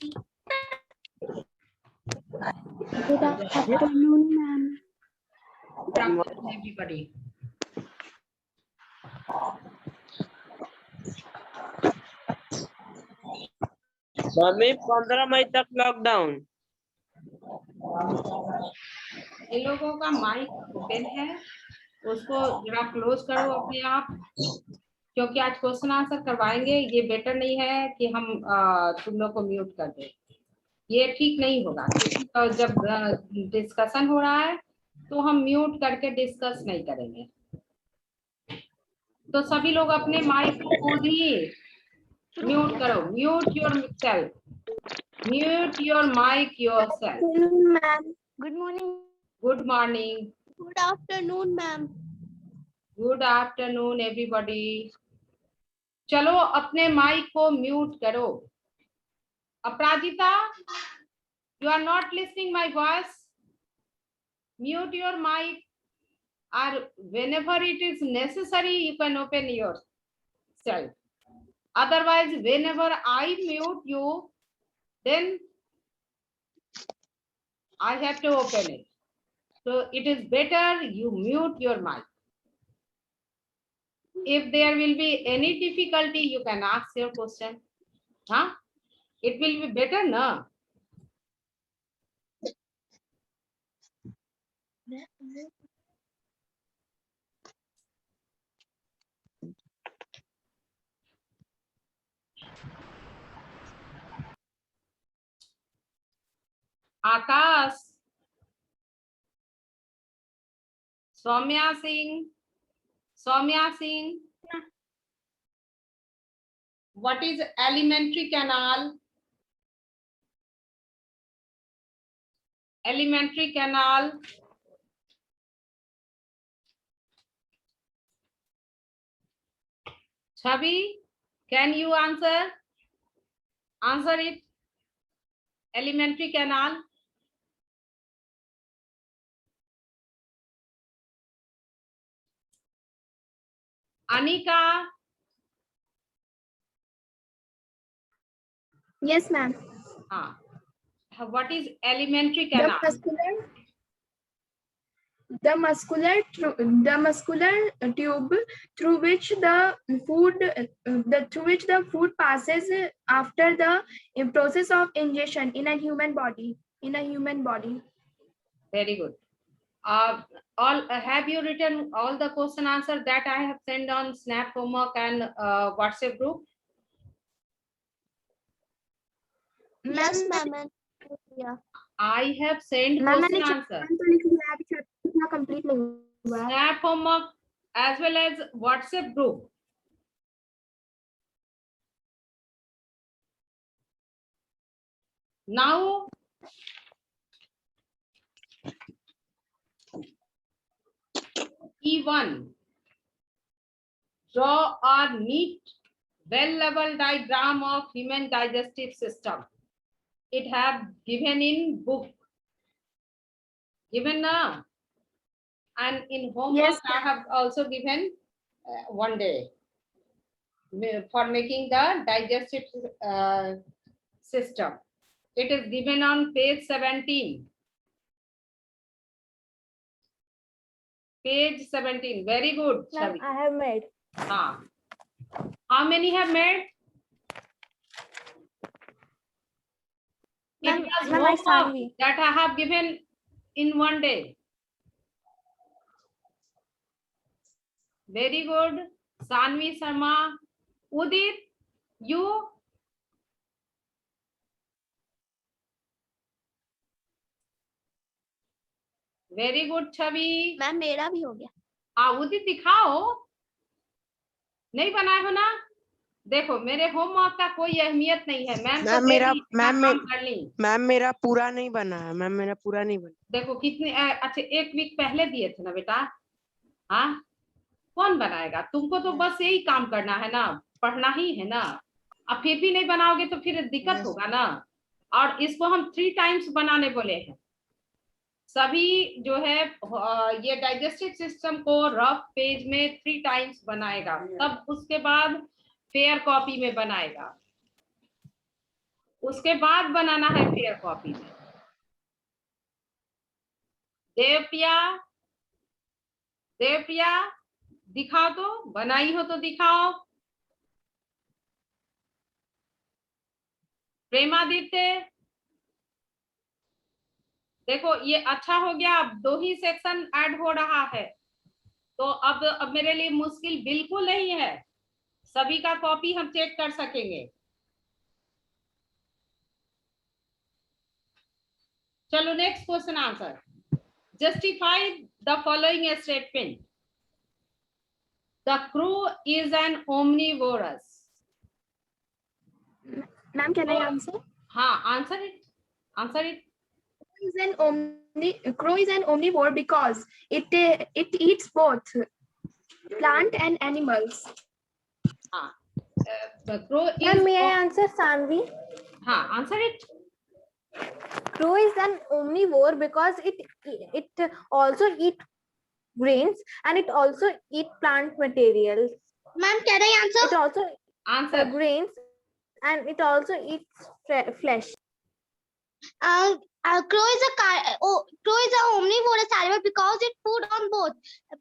Good afternoon, ma'am. Good afternoon, everybody. Mummy 15 मई तक lockdown. इन लोगों का माइक ओपन है, उसको जरा क्लोज करो अपने आप, क्योंकि आज क्वेश्चन आंसर करवाएंगे। ये बेटर नहीं है कि हम तुम लोग को म्यूट कर दें, ये ठीक नहीं होगा। क्योंकि जब डिस्कशन हो रहा है तो हम म्यूट करके डिस्कस नहीं करेंगे। तो सभी लोग अपने माइक को खुद ही म्यूट करो। Mute yourself, mute your mic yourself. Ma'am. Good morning. Good morning, Good afternoon, ma'am. Good afternoon everybody. चलो अपने माइक को म्यूट करो। Aparajita, you are not listening my voice, mute your mic, or whenever it is necessary you can open yourself. Otherwise, whenever I mute you, then I have to open it. So it is better you mute your mic. If there will be any difficulty, you can ask your question. Huh? It will be better, no? Akash, Soumya Singh, what is alimentary canal? Alimentary canal. Chavi, can you answer? Answer it. Alimentary canal. Anika. Yes, ma'am. What is alimentary canal? The muscular tube through which the food passes after the process of ingestion in a human body. Very good. Have you written all the question answer that I have sent on Snap homework and WhatsApp group? Yes, ma'am. Yeah. I have sent question answer. Snap homework as well as WhatsApp group. Now E1, draw a neat, well-level diagram of human digestive system. It have given in book. Given now. And in homework, yes, I have also given one day for making the digestive system. It is given on page 17. Page 17. Very good. Ma'am, I have made. How many have made? It was homework that I have given in one day. Very good. Sanvi Sharma. Udit, you? Very good, Chavi. Ma'am मेरा भी हो गया। उदित दिखाओ, नहीं बनाए हो ना? देखो मेरे होमवर्क का कोई अहमियत नहीं है। मैम मेरा पूरा नहीं बना है। मैम मेरा पूरा नहीं बना। देखो कितने अच्छा 1 वीक पहले दिए थे ना बेटा। हाँ, कौन बनाएगा? तुमको तो बस यही काम करना है ना, पढ़ना ही है ना। अब फिर भी नहीं बनाओगे तो फिर दिक्कत होगा ना। और इसको हम 3 टाइम्स बनाने बोले हैं। सभी जो है ये डाइजेस्टिव सिस्टम को रफ पेज में 3 टाइम्स बनाएगा, तब उसके बाद फेयर कॉपी में बनाएगा। उसके बाद बनाना है फेयर कॉपी में। देवप्रिया, देवप्रिया दिखाओ तो, बनाई हो तो दिखाओ। प्रेमादित्य, देखो ये अच्छा हो गया, अब 2 ही सेक्शन ऐड हो रहा है, तो अब मेरे लिए मुश्किल बिल्कुल नहीं है, सभी का कॉपी हम चेक कर सकेंगे। चलो next question answer. Justify the following statement. The crow is an omnivorous. Ma'am, can I answer? हाँ, answer it. Answer it. Crow is an omnivore because it eats both plant and animals. हाँ, the crow is. Ma'am, may I answer, Sanvi? हाँ, answer it. Crow is an omnivore because it also eat grains and it also eat plant materials. Ma'am, can I answer? It also Answer. grains and it also eats flesh. Crow is a omnivorous animal because it food on both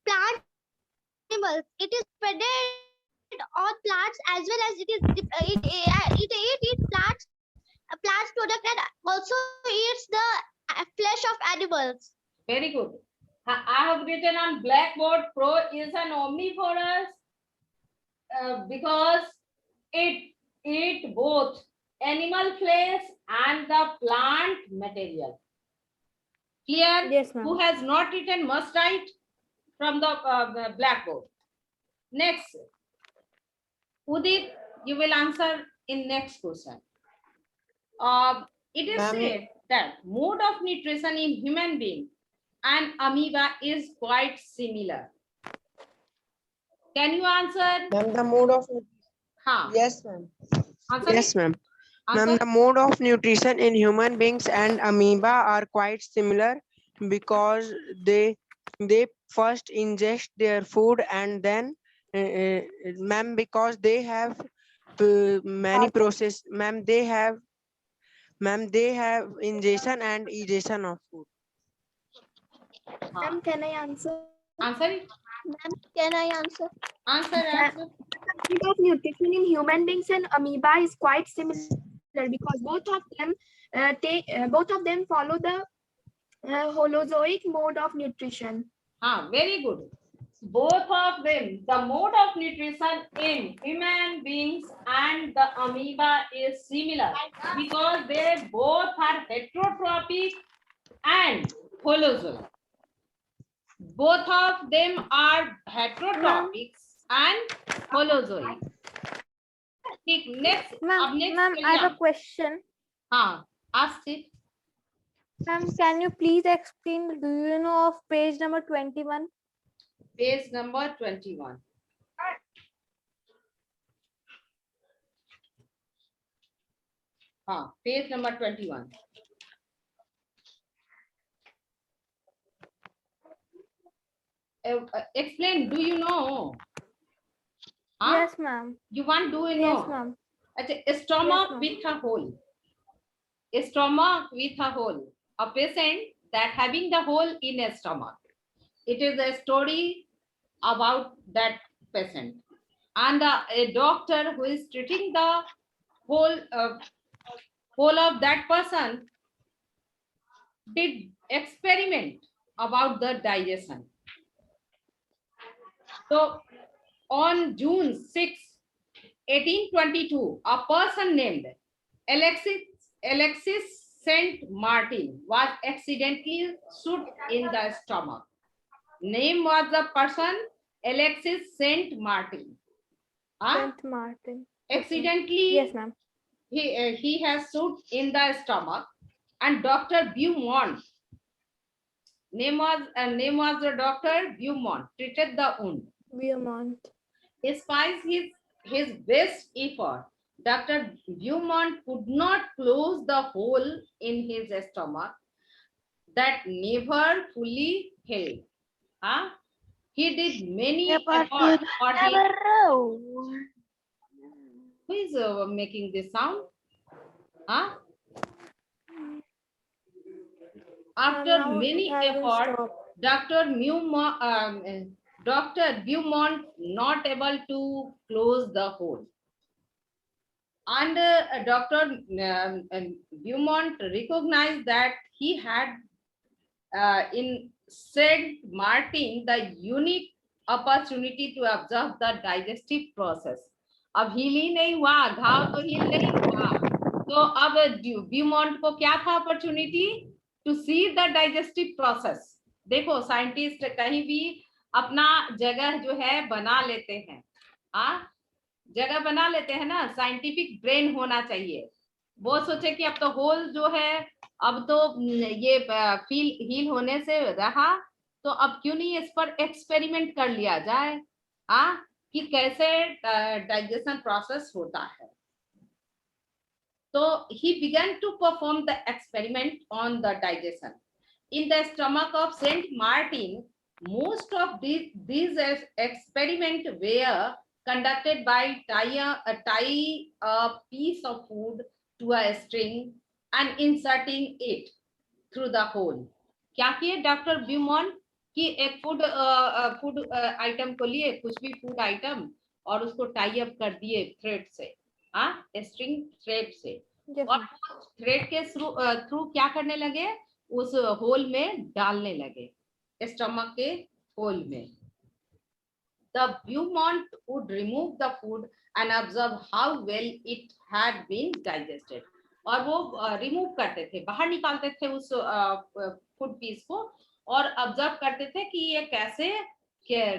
plant and animals. It is fed on plants as well as it eats plants product and also eats the flesh of animals. Very good. I have written on blackboard, crow is an omnivorous because it eat both animal flesh and the plant material. Clear? Yes, ma'am. Who has not written must write from the blackboard. Next, Udit, you will answer in next question. It is said that mode of nutrition in human being and amoeba is quite similar. Can you answer? Ma'am, the mode of yes, ma'am. Answer Yes, it. ma'am. Ma'am, Answer. the mode of nutrition in human beings and amoeba are quite similar because they first ingest their food and then, ma'am, because they have many process. Ma'am, they have ingestion and egestion of food. Ma'am, can I answer? Answer it. Ma'am, can I answer? Answer. Answer. The mode of nutrition in human beings and amoeba is quite similar because both of them follow the holozoic mode of nutrition. Very good. Both of them, the mode of nutrition in human beings and the amoeba is similar because they both are heterotrophic and holozoic. Both of them are heterotrophics and holozoic. Next, Ma'am, next ma'am, I have a question. ask it. Ma'am, can you please explain, do you know of page number 21? Page number 21. Page number 21. Explain, do you know? Yes, ma'am. You want do you know? Yes, ma'am. A stomach Yes, with a hole. A stomach with a hole. A patient that having the hole in a stomach. It is a story about that patient. And a doctor who is treating the whole of that person did experiment about the digestion. So on June 6, 1822, a person named Alexis Saint Martin was accidentally shot in the stomach. Name was the person Alexis Saint Martin. Saint Martin. Accidentally, Yes, ma'am. he has shot in the stomach, and Dr. Beaumont, name was the Dr. Beaumont, treated the wound. Beaumont. Despite his best effort, Dr. Beaumont could not close the hole in his stomach that never fully healed. He did many efforts for his. Who is making this sound? हाँ, after Now many it has been efforts, stopped. Dr. Beaumont not able to close the hole. And Dr. Beaumont recognized that he had in Saint Martin the unique opportunity to observe the digestive process. अब heal ही नहीं हुआ, घाव तो heal नहीं हुआ, तो अब ब्यूमॉन्ट को क्या था opportunity to see the digestive process. देखो साइंटिस्ट कहीं भी अपना जगह जो है बना लेते हैं, जगह बना लेते हैं ना, साइंटिफिक ब्रेन होना चाहिए. वो सोचे कि अब तो होल जो है, अब तो ये फील हील होने से रहा, तो अब क्यों नहीं इस पर एक्सपेरिमेंट कर लिया जाए, कि कैसे डाइजेशन प्रोसेस होता है. तो he began to perform the experiment on the digestion in the stomach of Saint Martin. Most of these experiments were conducted by tie a piece of food to a string and inserting it through the hole. क्या किए doctor ब्यूमॉन्ट कि एक food item को लिए, कुछ भी food item, और उसको टाई अप कर दिए थ्रेड से, स्ट्रिंग थ्रेड से, और थ्रेड के थ्रू क्या करने लगे, उस होल में डालने लगे, स्टमक के होल में. The Beaumont would remove the food and observe how well it had been digested. और वो रिमूव करते थे, बाहर निकालते थे उस फूड पीस को, और ऑब्जर्व करते थे कि ये कैसे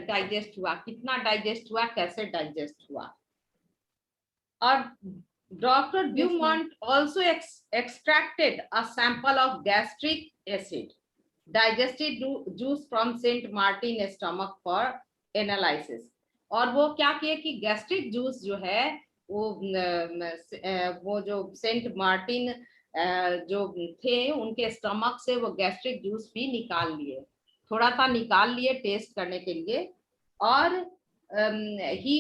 डाइजेस्ट हुआ, कितना डाइजेस्ट हुआ, कैसे डाइजेस्ट हुआ. और Dr. Beaumont also extracted a sample of gastric acid, digested juice from Saint Martin stomach for analysis. और वो क्या किए कि गैस्ट्रिक जूस जो है वो जो सेंट मार्टिन जो थे उनके स्टमक से वो गैस्ट्रिक जूस भी निकाल लिए, थोड़ा सा निकाल लिए टेस्ट करने के लिए. और he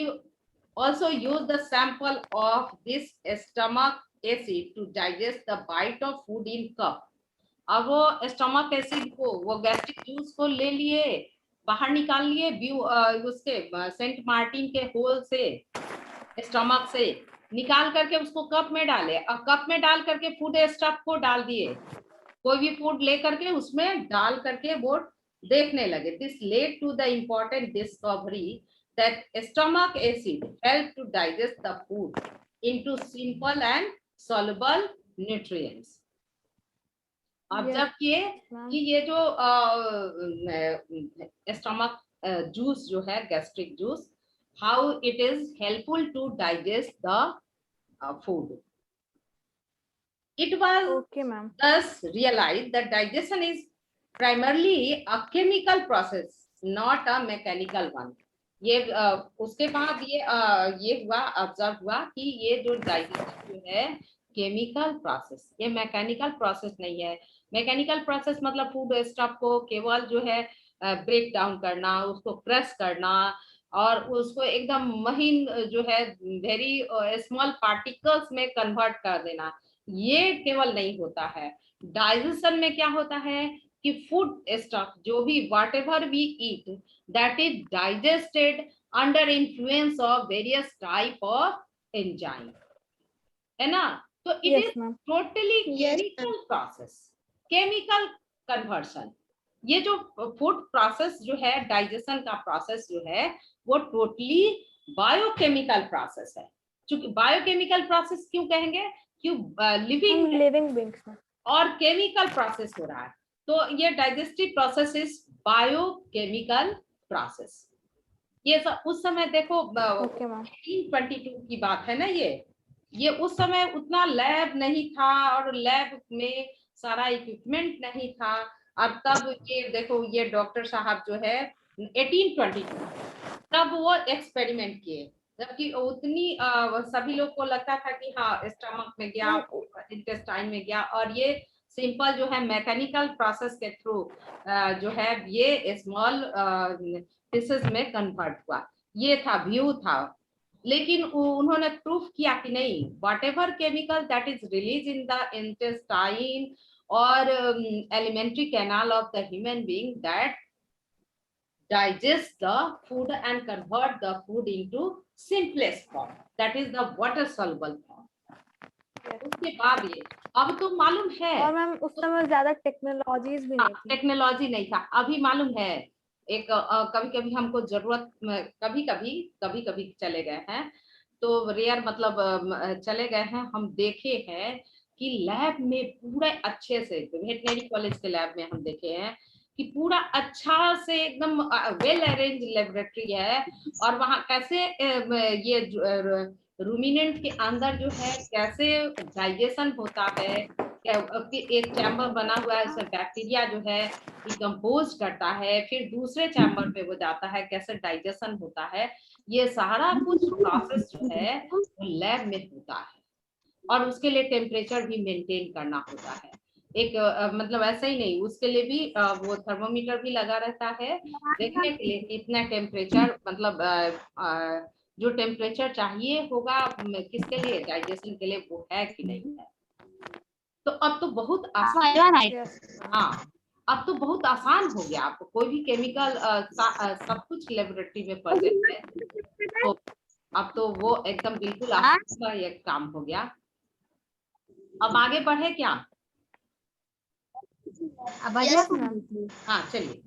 also used the sample of this stomach acid to digest the bite of food in cup. अब वो स्टमक एसिड को, वो गैस्ट्रिक जूस को ले लिए, बाहर निकाल लिए उसके सेंट मार्टिन के होल से, स्टमक से निकाल करके उसको कप में डाले, और कप में डाल करके फूड स्टफ को डाल दिए, कोई भी फूड ले करके उसमें डाल करके वो देखने लगे. This led to the important discovery that stomach acid help to digest the food into simple and soluble nutrients. Observe किए कि ये जो स्टमक जूस जो है, gastric juice, how it is helpful to digest the food. It was thus realized that digestion is primarily a chemical process, not a mechanical one. ये उसके बाद ये हुआ, ऑब्जर्व हुआ कि ये जो डाइजेशन जो है केमिकल प्रोसेस, ये मैकेनिकल प्रोसेस नहीं है. मैकेनिकल प्रोसेस मतलब फूड स्टफ को केवल जो है ब्रेक डाउन करना, उसको क्रश करना, और उसको एकदम महीन जो है वेरी स्मॉल पार्टिकल्स में कन्वर्ट कर देना, ये केवल नहीं होता है. डाइजेशन में क्या होता है कि फूड स्टफ जो भी whatever we eat, that is digested under influence of various type of enzyme, है ना. तो it is totally chemical process, chemical conversion. ये जो फूड प्रोसेस जो है, डाइजेशन का प्रोसेस जो है, वो टोटली बायोकेमिकल प्रोसेस है. चूंकि बायोकेमिकल प्रोसेस क्यों कहेंगे, क्यों लिविंग बीइंग्स और केमिकल प्रोसेस हो रहा है, तो ये digestive process is biochemical process. ये उस समय देखो 1822 की बात है ना, ये उस समय उतना लैब नहीं था, और लैब में सारा इक्विपमेंट नहीं था. और तब ये देखो, ये डॉक्टर साहब जो है 1822 तब वो एक्सपेरिमेंट किए, जबकि उतनी सभी लोग को लगता था कि हाँ स्टमक में गया, इंटेस्टाइन में गया, और ये सिंपल जो है मैकेनिकल प्रोसेस के थ्रू जो है ये स्मॉल पीसेस में कन्वर्ट हुआ. ये था व्यू था लेकिन उन्होंने प्रूफ किया कि नहीं, whatever chemical that is release in the intestine और elementary canal of the human being that digest the food and convert the food into simplest form, that is the water soluble form. उसके बाद ये अब तो मालूम है, और ma'am उस समय ज्यादा टेक्नोलॉजीज भी नहीं थी। टेक्नोलॉजी नहीं था, अभी मालूम है। एक कभी कभी हमको जरूरत, कभी कभी चले गए हैं तो रेयर मतलब चले गए हैं, हम देखे हैं कि लैब में पूरे अच्छे से, वेटनरी कॉलेज के लैब में हम देखे हैं कि पूरा अच्छा से एकदम वेल अरेंज लेबोरेटरी है, और वहाँ कैसे ये रूमिनेंट के अंदर जो है कैसे डाइजेशन होता है, एक चैम्बर बना हुआ है, उसमें बैक्टीरिया जो है डिकम्पोज करता है, फिर दूसरे चैम्बर पे वो जाता है, कैसे डाइजेशन होता है, ये सारा कुछ प्रोसेस जो है वो लैब में होता है, और उसके लिए टेम्परेचर भी मेंटेन करना होता है। एक मतलब ऐसा ही नहीं, उसके लिए भी वो थर्मोमीटर भी लगा रहता है देखने के लिए इतना टेम्परेचर, मतलब जो टेम्परेचर चाहिए होगा किसके लिए, डाइजेशन के लिए, वो है कि नहीं है। तो अब तो बहुत आसान, हाँ अब तो बहुत आसान हो गया, आपको कोई भी केमिकल सब कुछ लेबोरेटरी में प्रेजेंट है, तो अब तो वो एकदम बिल्कुल आसान का एक काम हो गया। अब आगे बढ़े क्या? हाँ चलिए।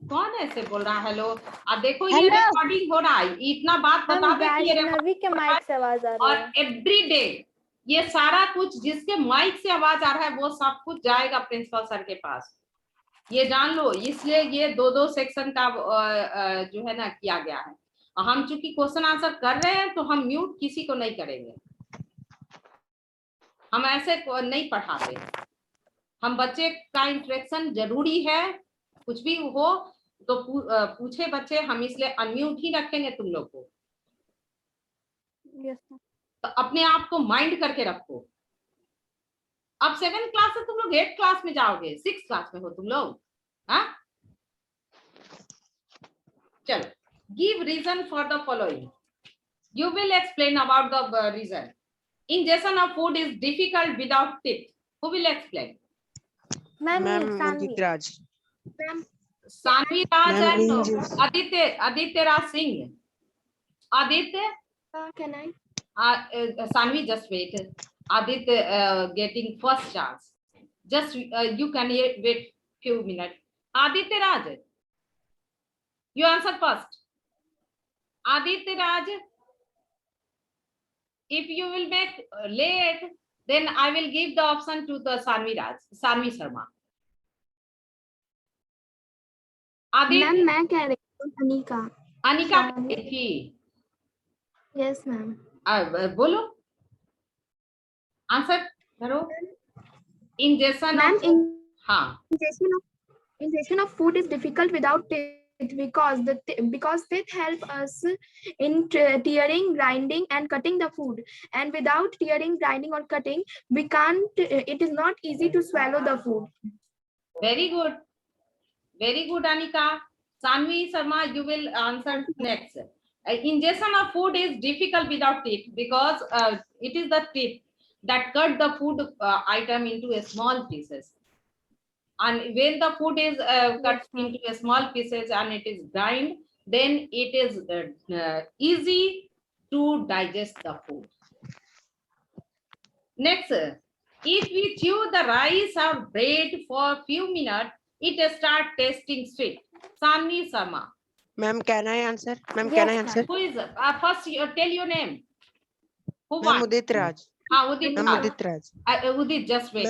कौन ऐसे बोल रहा है हेलो? अब देखो ये रिकॉर्डिंग हो रहा है, इतना बात बता दे कि ये के माइक से आवाज आ रही है, और एवरी डे ये सारा कुछ जिसके माइक से आवाज आ रहा है वो सब कुछ जाएगा प्रिंसिपल सर के पास, ये जान लो। इसलिए ये दो सेक्शन का जो है ना किया गया है। हम चूंकि क्वेश्चन आंसर कर रहे हैं तो हम म्यूट किसी को नहीं करेंगे, हम ऐसे नहीं पढ़ाते, हम बच्चे का इंटरेक्शन जरूरी है, कुछ भी हो तो पूछे बच्चे, हम इसलिए अनम्यूट ही रखेंगे तुम लोग को। तो अपने आप को माइंड करके रखो। अब 7th क्लास से तुम लोग 8th क्लास में जाओगे, 6th क्लास में हो तुम लोग, हाँ? चलो, give reason for the following, you will explain about the reason. Ingestion of food is difficult without teeth. Who will explain? Ma'am, Udit Raj. Sanvi Raj and Aditya Raj Singh. Aditya? Can I? Sanvi, just wait. Aditya getting first chance. Just you can wait few minutes. Aditya Raj, you answer first. Aditya Raj, if you will make late, then I will give the option to the Sanvi Raj, Sanvi Sharma. Ma'am मैं कह रही हूँ अनिका थी। Yes ma'am. बोलो, answer करो। Injection of food is difficult without teeth because teeth help us in tearing, grinding and cutting the food, and without tearing, grinding or cutting we can't, it is not easy to swallow the food. Very good, Anika. Sanvi Sharma, you will answer next. Ingestion of food is difficult without teeth because it is the teeth that cut the food item into a small pieces, and when the food is cut into a small pieces and it is grind, then it is easy to digest the food. Next, if we chew the rice or bread for a few minutes, it start tasting sweet. Sanvi Sharma. Ma'am, can I answer? Ma'am, Yes, can I answer? Who is first? Tell your name. Who Ma'am, wants? Udit Raj. Udit Ma'am, Raj. Udit Raj. Udit, just wait.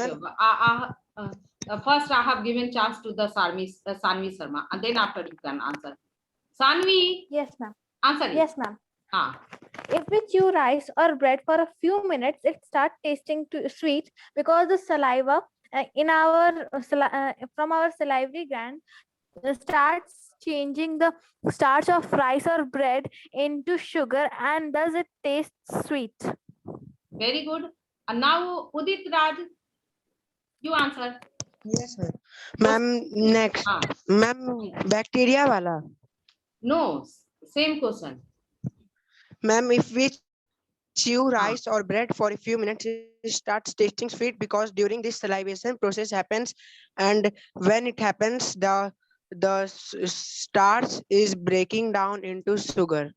First, I have given chance to the Sanvi Sharma, and then after you can answer. Sanvi. Yes, ma'am. Answer it. Yes, ma'am. If we chew rice or bread for a few minutes, it starts tasting sweet because the saliva in our from our salivary gland starts changing the starch of rice or bread into sugar, and thus it tastes sweet. Very good. And now Udit Raj, you answer. Yes, sir. Ma'am, next. Ma'am, bacteria wala. No, same question. Ma'am, if we chew rice or bread for a few minutes, it starts tasting sweet because during this salivation process happens, and when it happens, the starch is breaking down into sugar.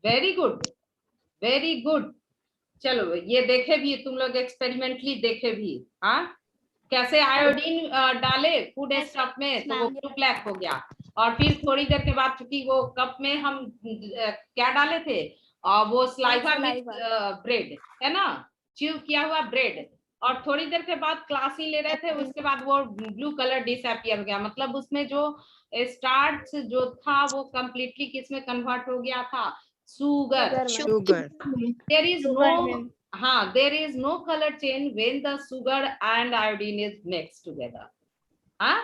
Very good, very good. चलो ये देखे भी तुम लोग, experimentally देखे भी. हाँ, कैसे आयोडीन डाले फूड स्टफ में तो वो ब्लू ब्लैक हो गया, और फिर थोड़ी देर के बाद चूंकि वो कप में हम क्या डाले थे, वो स्लाइवा विथ ब्रेड है ना, च्यू किया हुआ ब्रेड, और थोड़ी देर के बाद क्लास ही ले रहे थे, उसके बाद वो ब्लू कलर डिसअपियर हो गया. मतलब उसमें जो स्टार्च जो था वो कंप्लीटली किस में कन्वर्ट हो गया था, sugar. Sugar. There is no, there is no color change when the sugar and iodine is mixed together. हाँ,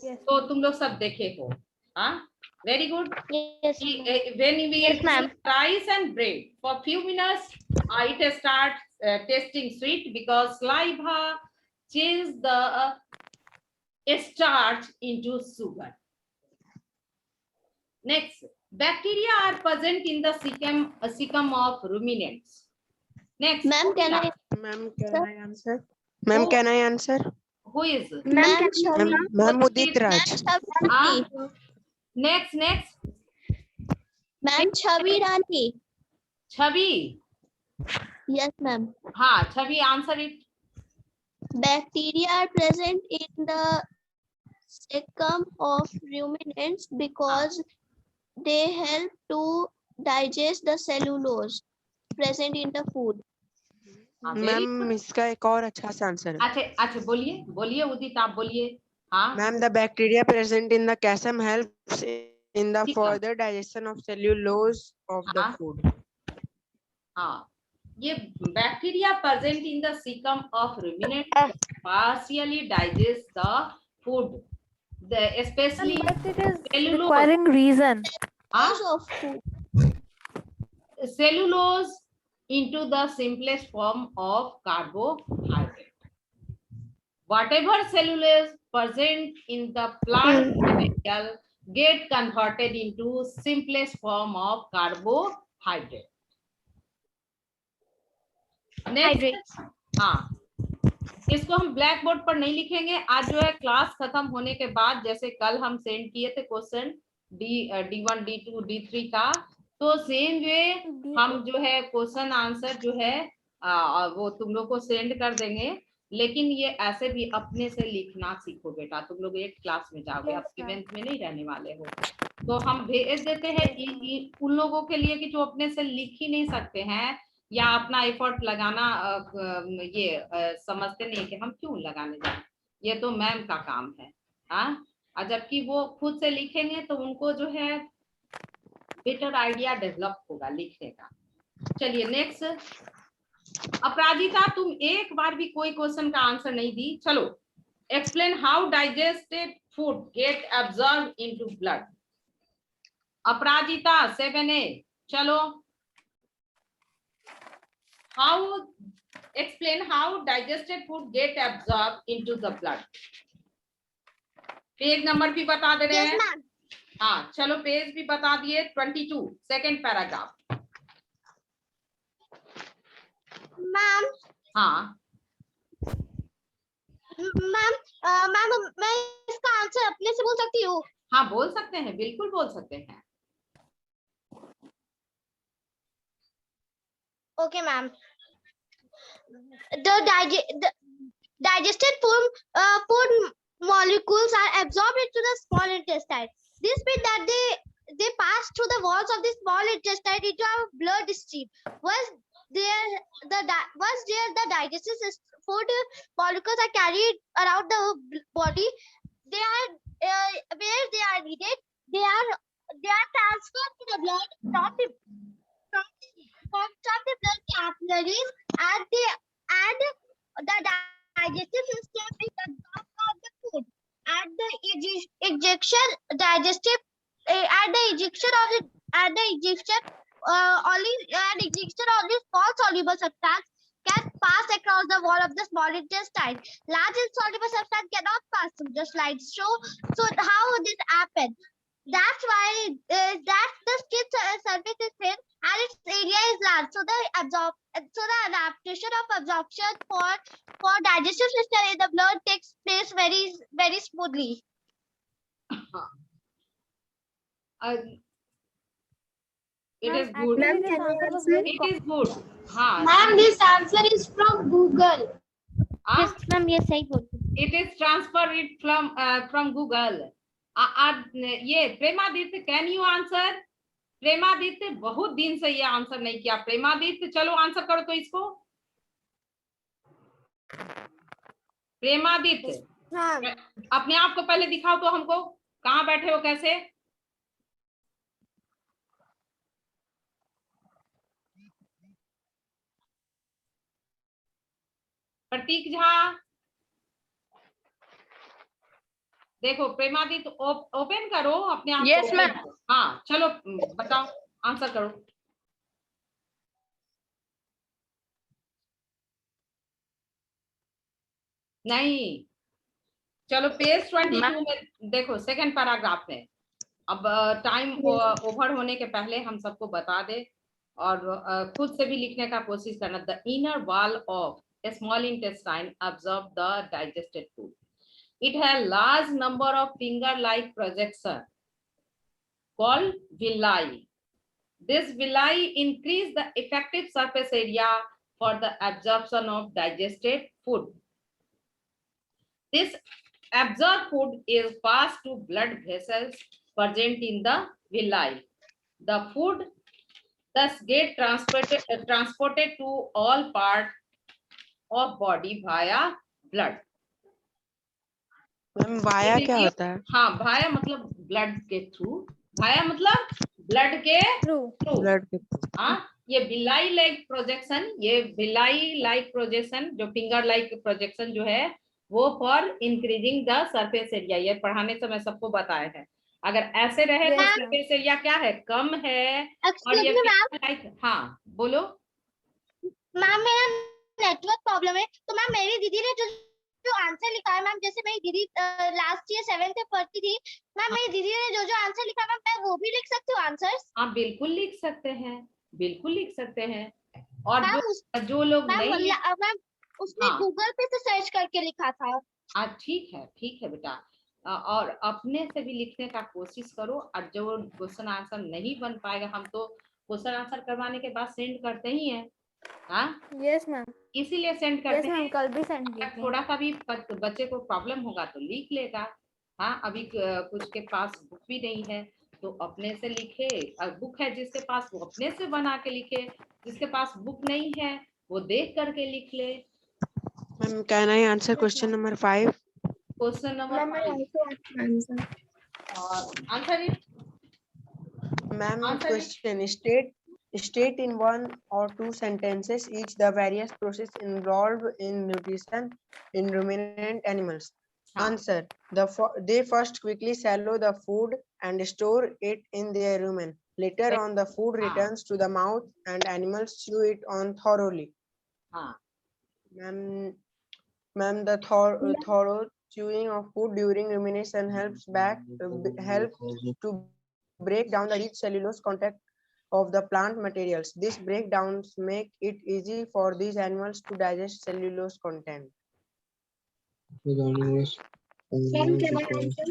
Yes. तो तुम लोग सब देखे हो. हाँ, very good. Yes. When we Yes, ma'am. eat rice and bread for few minutes, it starts tasting sweet because saliva changes the starch into sugar. Next, bacteria are present in the cecum of ruminants. Next, Ma'am, can I? Ma'am, can I answer? Ma'am, can I answer? who is? Ma'am, Ma'am, Udit Raj. Ah, next, Ma'am, Chavi Rani. Chavi. Yes, ma'am. हाँ, Chavi, answer it. Bacteria are present in the cecum of ruminants because they help to digest the cellulose present in the food. हाँ, very ma'am good. इसका एक और अच्छा सा answer है. अच्छा बोलिए बोलिए उदित, आप बोलिए. हाँ, Ma'am, the bacteria present in the cecum helps in the Cecum. further digestion of cellulose of the हाँ. food. हाँ, ये bacteria present in the cecum of ruminants partially digest the food, especially But it is cellulose. requiring reason. हाँ, Cause of food. cellulose into the simplest form of carbohydrate. Whatever cellulose present in the plant material get converted into simplest form of carbohydrate. Next, हाँ, इसको हम black board पर नहीं लिखेंगे आज, जो है क्लास खत्म होने के बाद, जैसे कल हम सेंड किए थे क्वेश्चन D1 D2 D3 का, तो सेम वे हम जो है क्वेश्चन आंसर जो है वो तुम लोग को सेंड कर देंगे. लेकिन ये ऐसे भी अपने से लिखना सीखो बेटा, तुम लोग 8th क्लास में जाओगे, अब 7th में नहीं रहने वाले हो. तो हम भेज देते हैं उन लोगों के लिए कि जो अपने से लिख ही नहीं सकते हैं या अपना एफर्ट लगाना ये समझते नहीं कि हम क्यों लगाने जाए, ये तो मैम का काम है. हाँ, और जबकि वो खुद से लिखेंगे तो उनको जो है बेटर आइडिया डेवलप होगा लिखने का. चलिए नेक्स्ट. अपराजिता, तुम एक बार भी कोई क्वेश्चन का आंसर नहीं दी. चलो, explain how digested food gate absorb into blood. Aparajita 7A, चलो. How explain how digested food get absorbed into the blood. Page number भी बता दे रहे हैं. हाँ, चलो पेज भी बता दिए. 22 सेकेंड पैराग्राफ. मैम. हाँ मैम, मैं इसका आंसर अपने से बोल सकती हूँ? हाँ, बोल सकते हैं, बिल्कुल बोल सकते हैं. Okay, ma'am. The digested food molecules are absorbed into the small intestine. This means that they pass through the walls of the small intestine into our blood stream. Once there, the digested food molecules are carried around the body. They are where they are needed. They are transferred to the blood from the blood capillaries, and the digestive system is absorbed of the food. At the ejection of the small soluble substance can pass across the wall of the small intestine. Large insoluble substance cannot pass through. The slides show how this happens. That's why that the skin surface is thin and its area is large. So the adaptation of absorption for digestive system in the blood takes place very smoothly. It Ma'am, is good. actually Ma'am, this can I answer was answer? very It is good. हाँ. Ma'am, this answer is from Google. हाँ? Yes, ma'am. Yes, सही बोलते हैं. It is transfer it from Google. ये प्रेमादित्य, can you answer? प्रेमादित्य बहुत दिन से ये आंसर नहीं किया. प्रेमादित्य चलो आंसर करो तो इसको. प्रेमादित्य अपने आप को पहले दिखाओ तो हमको, कहाँ बैठे हो, कैसे? प्रतीक झा देखो, प्रेमादित्य ओपन करो अपने आप Yes, को. ma'am. हाँ चलो बताओ, आंसर करो. नहीं, चलो पेज 22 में देखो, सेकंड पैराग्राफ में. अब टाइम ओवर होने के पहले हम सबको बता दे और खुद से भी लिखने का कोशिश करना. The inner wall of a small intestine absorb the digested food. It has large number of finger-like projection called villi. This villi increase the effective surface area for the absorption of digested food. This absorbed food is passed to blood vessels present in the villi. The food thus get transported to all parts of body via blood. Ma'am via क्या होता है? हाँ, भाया मतलब blood के through, भाया मतलब blood के true. Through. Blood के हाँ, ये बिलाई लाइक प्रोजेक्शन, ये बिलाई लाइक प्रोजेक्शन जो फिंगर लाइक प्रोजेक्शन जो है वो for increasing the surface area. ये पढ़ाने समय सबको बताया है. अगर ऐसे रहे तो Yes, ma'am. सरफेस एरिया क्या है, कम है. और Excuse ये me, ma'am. लाइक, हाँ बोलो. मैम मेरा नेटवर्क प्रॉब्लम है, तो मैम मेरी दीदी ने जो आंसर लिखा है, मैम जैसे मेरी दीदी लास्ट ईयर 7th में पढ़ती थी, मैम मेरी दीदी ने जो आंसर लिखा मैम मैं वो भी लिख सकती हूँ आंसर्स? हाँ बिल्कुल लिख सकते हैं, बिल्कुल लिख सकते हैं. और मैम जो लोग मैम नहीं, मैम उसने हाँ. गूगल पे से सर्च करके लिखा था. ठीक है बेटा. और अपने से भी लिखने का कोशिश करो. और जो क्वेश्चन आंसर नहीं बन पाएगा, हम तो क्वेश्चन आंसर करवाने के बाद सेंड करते ही हैं. हाँ, Yes, ma'am. इसीलिए सेंड Yes, करते ma'am. हैं. कल भी send किए अगर थे. थोड़ा सा भी बच्चे को प्रॉब्लम होगा तो लिख लेगा. हाँ, अभी कुछ के पास बुक भी नहीं है तो अपने से लिखे. और बुक है जिसके पास वो अपने से बना के लिखे, जिसके पास बुक नहीं है वो देख करके लिख ले. Ma'am can I answer question number 5? Question number Ma'am, I 5 also want to answer. और answer it. Ma'am, Answer it. question state in one or two sentences each the various process involved in nutrition in ruminant animals. हाँ. Answer: they first quickly swallow the food and store it in their rumen. Later on, the food returns to the mouth and animals chew it on thoroughly. हाँ. Ma'am, the thorough chewing of food during rumination helps to break down the rich cellulose content of the plant materials. These breakdowns make it easy for these animals to digest cellulose content. Ma'am, can I answer?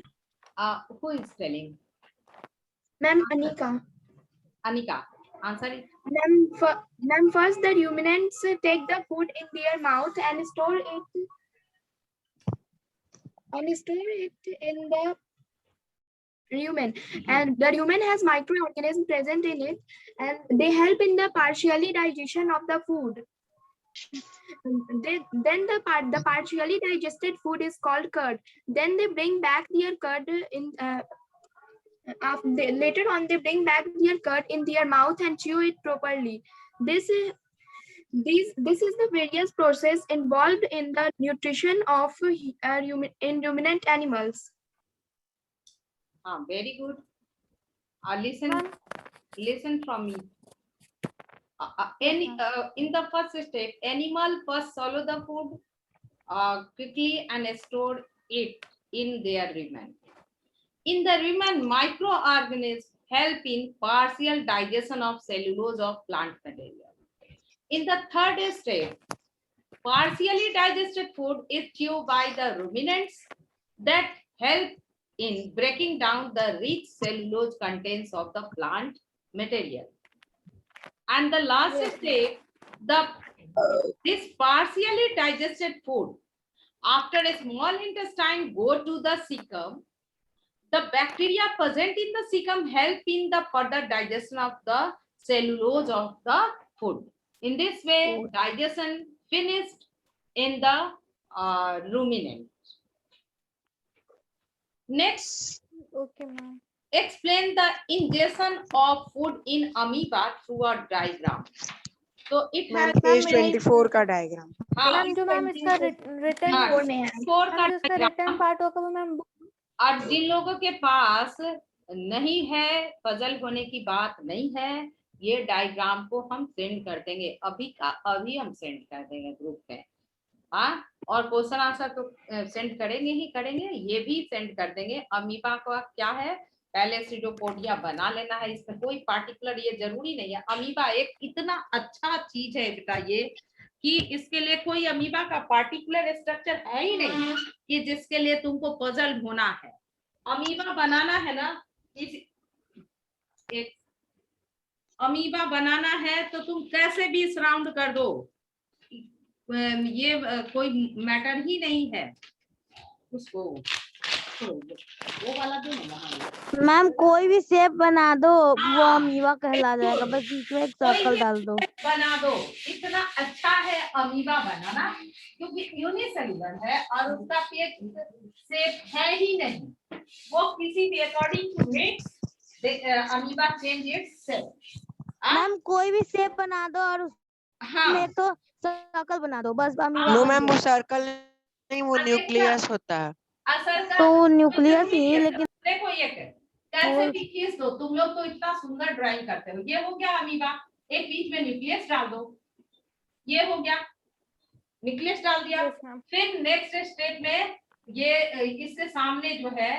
Who is telling? Ma'am, Anika. Anika, answer it. Ma'am, first the ruminants take the food in their mouth and store it in the rumen, and the rumen has microorganisms present in it and they help in the partially digestion of the food. Then the partially digested food is called curd. Then they bring back their curd in later on they bring back their curd in their mouth and chew it properly. This is the various process involved in the nutrition of in ruminant animals. Very good. Listen from me. In the first step, animal first swallow the food quickly and store it in their rumen. In the rumen, microorganisms help in partial digestion of cellulose of plant material. In the third stage, partially digested food is chewed by the ruminants that help in breaking down the rich cellulose contents of the plant material. And the last stage, this partially digested food after a small intestine go to the cecum. The bacteria present in the cecum help in the further digestion of the cellulose of the food. In this way, digestion finished in the ruminant. Next, Okay, ma'am. explain the ingestion of food in amoeba through a diagram. So it ma'am has page 24 का diagram. Ma'am जो ma'am इसका return हाँ, four में है. Score का जो इसका diagram. Return part होगा वो मैम और जिन लोगों के पास नहीं है, पजल होने की बात नहीं है, ये डायग्राम को हम सेंड कर देंगे, अभी का अभी हम सेंड कर देंगे ग्रुप में. हाँ, और क्वेश्चन आंसर तो सेंड करेंगे ही करेंगे, ये भी सेंड कर देंगे. अमीबा का क्या है, पहले सीडोपोडिया बना लेना है, इसमें कोई पार्टिकुलर ये जरूरी नहीं है. अमीबा एक इतना अच्छा चीज है बेटा ये, कि इसके लिए कोई अमीबा का पार्टिकुलर स्ट्रक्चर है ही नहीं कि जिसके लिए तुमको पजल होना है. अमीबा बनाना है ना, एक अमीबा बनाना है तो तुम कैसे भी सराउंड कर दो, ये कोई मैटर ही नहीं है. उसको वो वाला दो ना. मैम कोई भी शेप बना दो, वो अमीबा कहला जाएगा, बस बीच में एक सर्कल डाल दो. बना दो, इतना अच्छा है अमीबा बनाना, क्योंकि यूनिसेलुलर है और उसका पेट शेप है ही नहीं. वो किसी भी according to mix amoeba change its shape. Ma'am कोई भी शेप बना दो और उसमें हाँ, तो सर्कल बना दो, बस अमीबा. नो मैम वो सर्कल नहीं, वो न्यूक्लियस होता है. असर का तो न्यूक्लियस ही, लेकिन देखो ये कैसे भी खींच दो. तुम लोग तो इतना सुंदर ड्राइंग करते हो. ये हो गया अमीबा, एक बीच में न्यूक्लियस डाल दो, ये हो गया, न्यूक्लियस डाल दिया. फिर नेक्स्ट स्टेप में ये इसके सामने जो है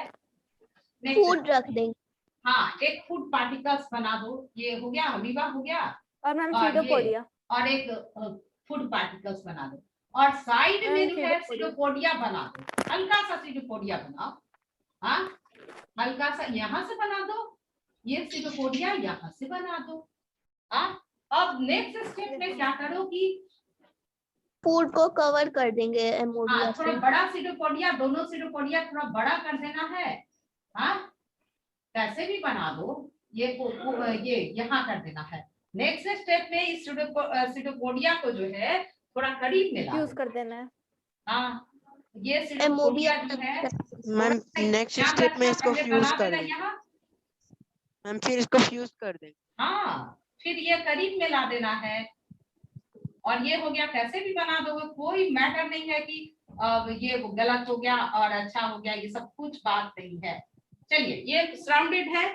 फूड रख देंगे. हाँ, एक फूड पार्टिकल्स बना दो. ये हो गया अमीबा हो गया, और मैम और सीडोपोडिया और एक फूड पार्टिकल्स बना दो. और साइड में जो है सीडोपोडिया बना दो, हल्का सा सीडोपोडिया बनाओ. हाँ, हल्का सा यहाँ से बना दो, ये सीडोपोडिया यहाँ से बना दो. हाँ, अब नेक्स्ट स्टेप में क्या करो कि फूड को कवर कर देंगे हाँ, एमोडिया थोड़ा से. बड़ा सीडोपोडिया, दोनों सीडोपोडिया थोड़ा बड़ा कर देना है. हाँ, कैसे भी बना दो, ये यहाँ कर देना है. नेक्स्ट स्टेप में इस सीडोपोडिया को जो है थोड़ा करीब में ला यूज कर देना है. हाँ, ये सीडोपोडिया जो है मैम नेक्स्ट स्टेप में इसको फ्यूज कर देंगे. यहाँ. मैम फिर इसको फ्यूज कर देंगे. हाँ, फिर ये करीब में ला देना है. और ये हो गया, कैसे भी बना दो, कोई मैटर नहीं है कि ये गलत हो गया और अच्छा हो गया, ये सब कुछ बात नहीं है. चलिए, ये सराउंडेड है,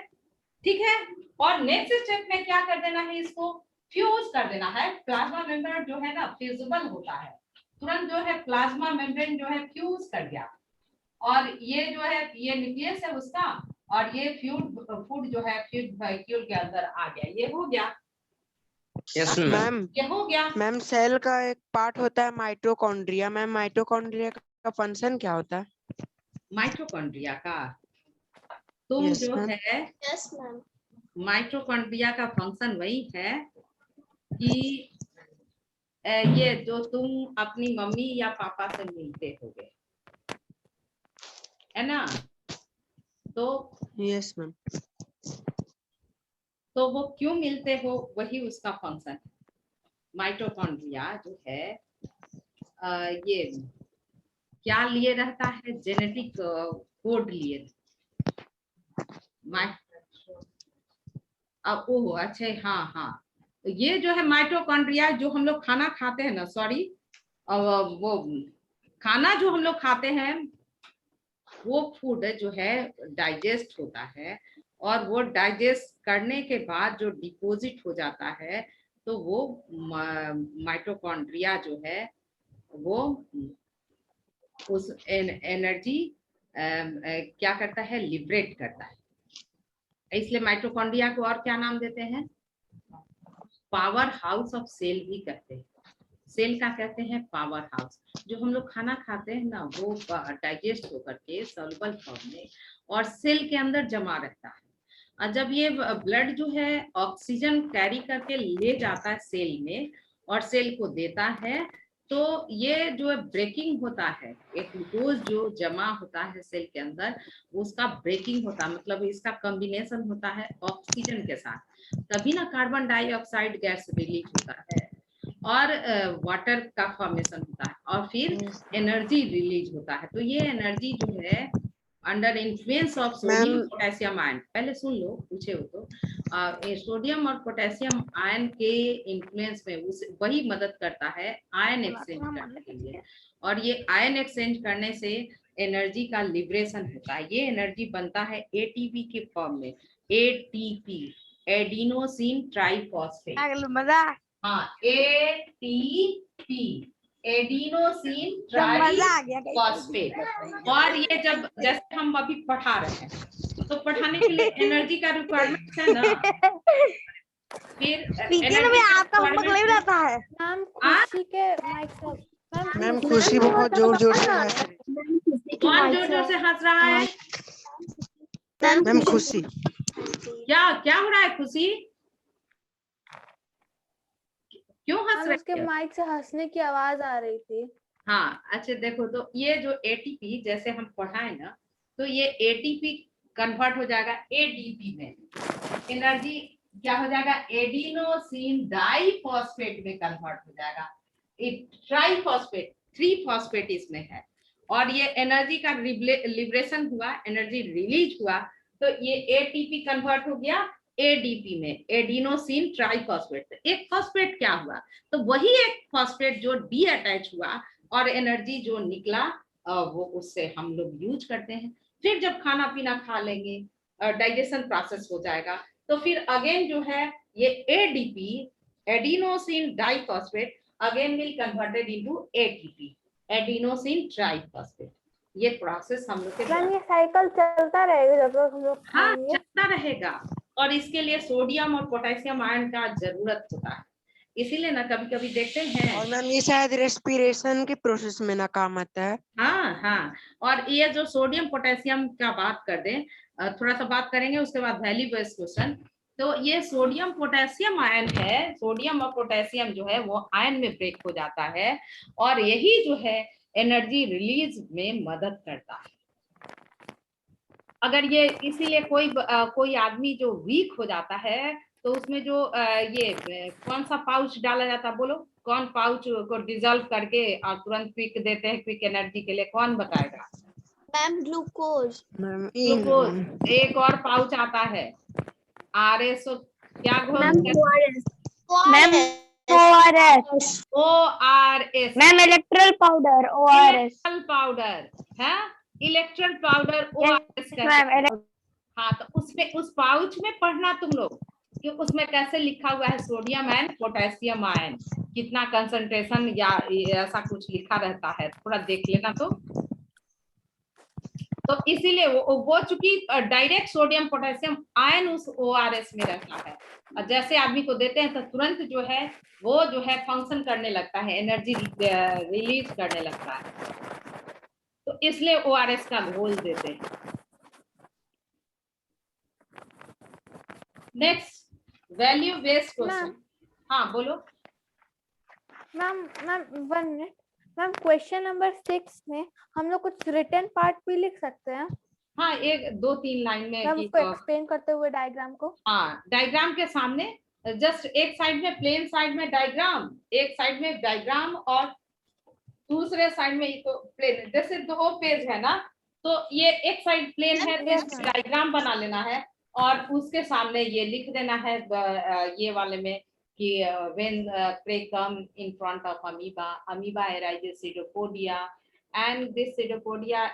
ठीक है. और नेक्स्ट स्टेप में क्या कर देना है, इसको फ्यूज कर देना है. प्लाज्मा मेम्ब्रेन जो है ना फ्यूजिबल होता है, तुरंत जो है प्लाज्मा मेम्ब्रेन जो है फ्यूज कर गया. और ये जो है ये न्यूक्लियस है उसका, और ये फूड जो है फ्यूज वैक्यूल के अंदर आ गया. ये हो गया. Yes ma'am. ये हो गया. मैम सेल का एक पार्ट होता है माइटोकॉन्ड्रिया. मैम माइटोकॉन्ड्रिया का फंक्शन क्या होता है? माइटोकॉन्ड्रिया का तुम Yes, जो ma'am. है यस मैम. माइटोकॉन्ड्रिया का फंक्शन वही है कि ये जो तुम अपनी मम्मी या पापा से मिलते होगे, है ना, तो यस मैम. तो वो क्यों मिलते हो, वही उसका फंक्शन है. माइटोकॉन्ड्रिया जो है ये क्या लिए रहता है, जेनेटिक कोड लिए. ओह अच्छा, हाँ हाँ, ये जो है माइटोकॉन्ड्रिया, जो हम लोग खाना खाते हैं ना, सॉरी, वो खाना जो हम लोग खाते हैं वो फूड जो है डाइजेस्ट होता है, और वो डाइजेस्ट करने के बाद जो डिपॉजिट हो जाता है, तो वो माइटोकॉन्ड्रिया जो है वो उस एनर्जी क्या करता है, लिबरेट करता है। इसलिए माइटोकॉन्ड्रिया को और क्या नाम देते हैं, पावर हाउस ऑफ सेल भी कहते हैं। सेल का कहते हैं पावर हाउस। जो हम लोग खाना खाते हैं ना, वो डाइजेस्ट होकर के सॉल्युबल फॉर्म में और सेल के अंदर जमा रहता है। और जब ये ब्लड जो है ऑक्सीजन कैरी करके ले जाता है सेल में और सेल को देता है, तो ये जो ब्रेकिंग होता है, एक ग्लूकोज जो जमा होता है सेल के अंदर, उसका ब्रेकिंग होता है, मतलब इसका कॉम्बिनेशन होता है ऑक्सीजन के साथ, तभी ना कार्बन डाइऑक्साइड गैस रिलीज होता है और वाटर का फॉर्मेशन होता है और फिर एनर्जी रिलीज होता है। तो ये एनर्जी जो है under influence of sodium potassium ion, पहले सुन लो, पूछे हो तो, सोडियम और पोटेशियम आयन के इन्फ्लुएंस में वही मदद करता है आयन एक्सचेंज करने के लिए। और ये आयन एक्सचेंज करने से एनर्जी का लिबरेशन होता है। ये एनर्जी बनता है एटीपी के फॉर्म में, एटीपी, एडिनोसिन ट्राइफॉस्फेट। हाँ, एटीपी, एडिनोसिन ट्राइफॉस्फेट। और ये जब, जैसे हम अभी पढ़ा रहे हैं, तो पढ़ाने के लिए एनर्जी का रिक्वायरमेंट है ना, फिर एनर्जी आपका होमवर्क नहीं रहता है। मैम खुशी के माइक से, मैम खुशी बहुत जोर जोर से हंस रही कौन जोर जोर से हंस रहा है? है। मैम खुशी, क्या हो रहा है खुशी? क्यों हंस उसके रही है? माइक से हंसने की आवाज आ रही थी। हाँ, अच्छा देखो, तो ये जो एटीपी जैसे हम पढ़ाए ना, तो ये एटीपी कन्वर्ट हो जाएगा एडीपी में, एनर्जी क्या हो जाएगा, एडिनोसिन डाइफॉस्फेट में कन्वर्ट हो जाएगा। ट्राइफॉस्फेट, 3 फॉस्फेट इसमें है, और ये एनर्जी का लिबरेशन हुआ, एनर्जी रिलीज हुआ, तो ये एटीपी कन्वर्ट हो गया एडीपी में, एडिनोसिन ट्राइफॉस्फेट। एक फॉस्फेट क्या हुआ, तो वही एक फॉस्फेट जो डी अटैच हुआ और एनर्जी जो निकला, वो उससे हम लोग यूज करते हैं। फिर जब खाना पीना खा लेंगे, डाइजेशन प्रोसेस हो जाएगा, तो फिर अगेन जो है ये ADP, adenosine diphosphate, again will converted into ATP, adenosine triphosphate. ये प्रोसेस हम लोग के मैम ये साइकिल चलता रहेगा जब तक हम लोग हाँ खाएंगे? चलता रहेगा, और इसके लिए सोडियम और पोटेशियम आयन का जरूरत होता है। इसीलिए ना कभी कभी देखते हैं। और मैम ये शायद रेस्पिरेशन के प्रोसेस में ना काम आता है। हाँ, और ये जो सोडियम पोटेशियम का बात कर दें, थोड़ा सा बात करेंगे, उसके बाद वैल्यू बेस्ड क्वेश्चन। तो ये सोडियम पोटेशियम आयन है, सोडियम और पोटेशियम जो है वो आयन में ब्रेक हो जाता है, और यही जो है एनर्जी रिलीज में मदद करता है। अगर ये, इसीलिए कोई आदमी जो वीक हो जाता है, तो उसमें जो ये कौन सा पाउच डाला जाता है, बोलो कौन पाउच को डिजोल्व करके और तुरंत क्विक देते हैं, क्विक एनर्जी के लिए, कौन बताएगा? Ma'am glucose. Ma'am glucose. एक और पाउच आता है आरएस, क्या ORS। ORS, ma'am Electral powder ORS। Electral powder है, इलेक्ट्रल पाउडर ORS कहते हैं। हाँ, तो उसमें, उस पाउच में पढ़ना तुम लोग कि उसमें कैसे लिखा हुआ है सोडियम एंड पोटेशियम आयन, कितना कंसंट्रेशन या ऐसा कुछ लिखा रहता है, थोड़ा देख लेना। तो इसीलिए वो चूंकि डायरेक्ट सोडियम पोटेशियम आयन उस ORS में रहता है, और जैसे आदमी को देते हैं तो तुरंत जो है वो जो है फंक्शन करने लगता है, एनर्जी रिलीज करने लगता है, तो इसलिए ORS का घोल देते हैं। Next, value based question. हाँ बोलो ma'am. 1 minute ma'am, question number 6 में हम लोग कुछ रिटन पार्ट भी लिख सकते हैं? हाँ, 1-2-3 लाइन में मैम उसको एक्सप्लेन करते हुए डायग्राम को। हाँ, डायग्राम के सामने जस्ट एक साइड में प्लेन साइड में डायग्राम, एक साइड में डायग्राम और दूसरे साइड में तो प्लेन, जैसे 2 पेज है ना, तो ये एक साइड प्लेन है तो डायग्राम बना लेना है, और उसके सामने ये लिख देना है ये वाले में कि when prey come in front of amoeba, amoeba arises pseudopodia, and this pseudopodia